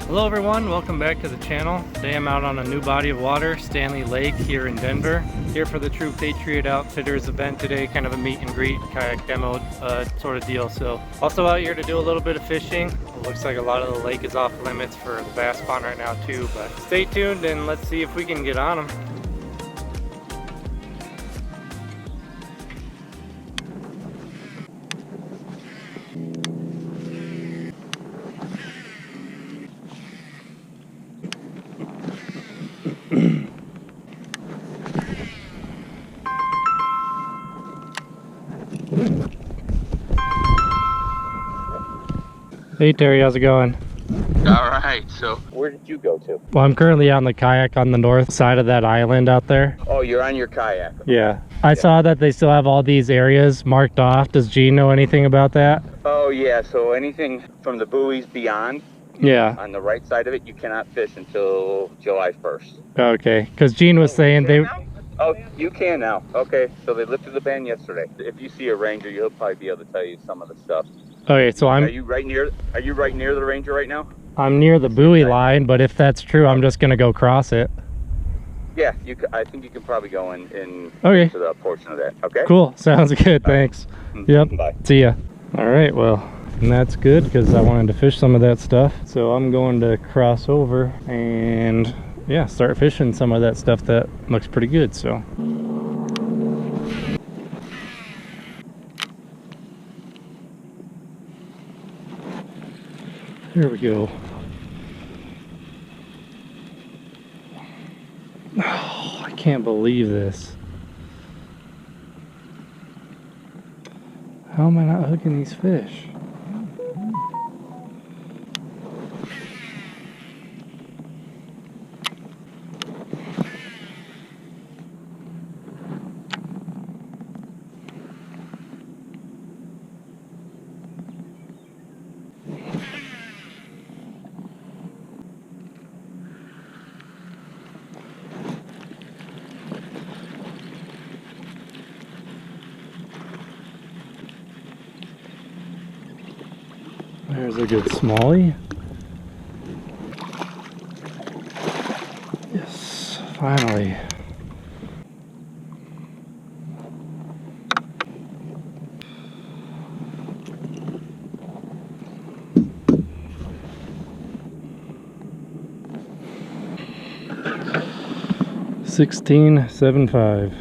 Hello everyone, welcome back to the channel. Today I'm out on a new body of water, Standley Lake here in Denver. Here for the True Patriot Outfitters event today, kind of a meet and greet, kayak demo sort of deal. So also out here to do a little bit of fishing. It looks like a lot of the lake is off limits for the bass pond right now too, but stay tuned and let's see if we can get on them. Hey Terry, how's it going? All right, so where did you go to? Well, I'm currently on the kayak on the north side of that island out there. Oh, you're on your kayak. Yeah. I saw that they still have all these areas marked off. Does Gene know anything about that? Oh yeah, so anything from the buoys beyond, on the right side of it, you cannot fish until July 1st. Okay, because Gene was saying they... Oh, you can now. Okay, so they lifted the ban yesterday. If you see a ranger, he'll probably be able to tell you some of the stuff. Okay, so Are you right near the ranger right now? I'm near the buoy line, but if that's true, I'm just gonna go cross it. Yeah, I think you can probably go in okay. to the portion of that. Okay. Cool. Sounds good. Thanks. Yep. Bye. See ya. All right. Well, and that's good because I wanted to fish some of that stuff. So I'm going to cross over and yeah, start fishing some of that stuff that looks pretty good. So. Here we go. Oh, I can't believe this. How am I not hooking these fish? There's a good smallie. Yes, finally. $16.75.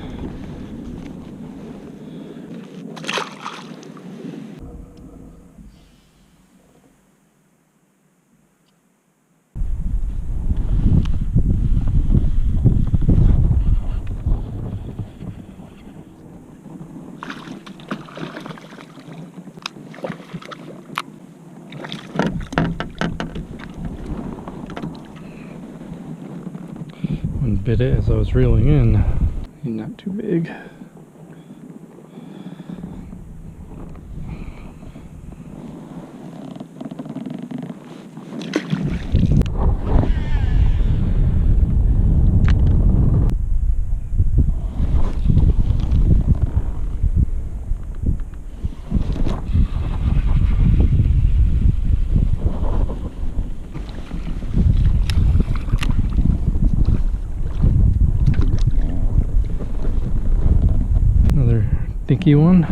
Bit it as I was reeling in. Not too big. Dinky one.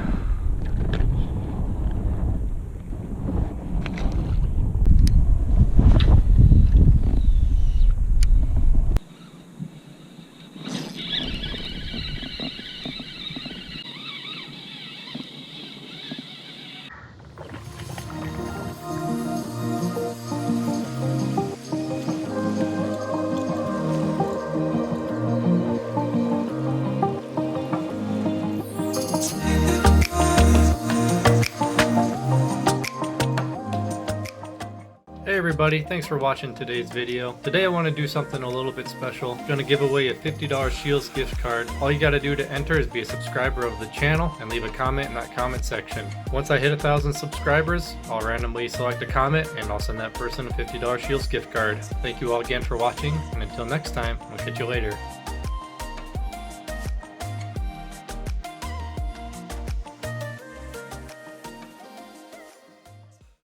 everybody, thanks for watching today's video. Today I want to do something a little bit special. I'm going to give away a $50 Scheels gift card. All you got to do to enter is be a subscriber of the channel and leave a comment in that comment section. Once I hit 1,000 subscribers, I'll randomly select a comment and I'll send that person a $50 Scheels gift card. Thank you all again for watching, and until next time, I'll catch you later.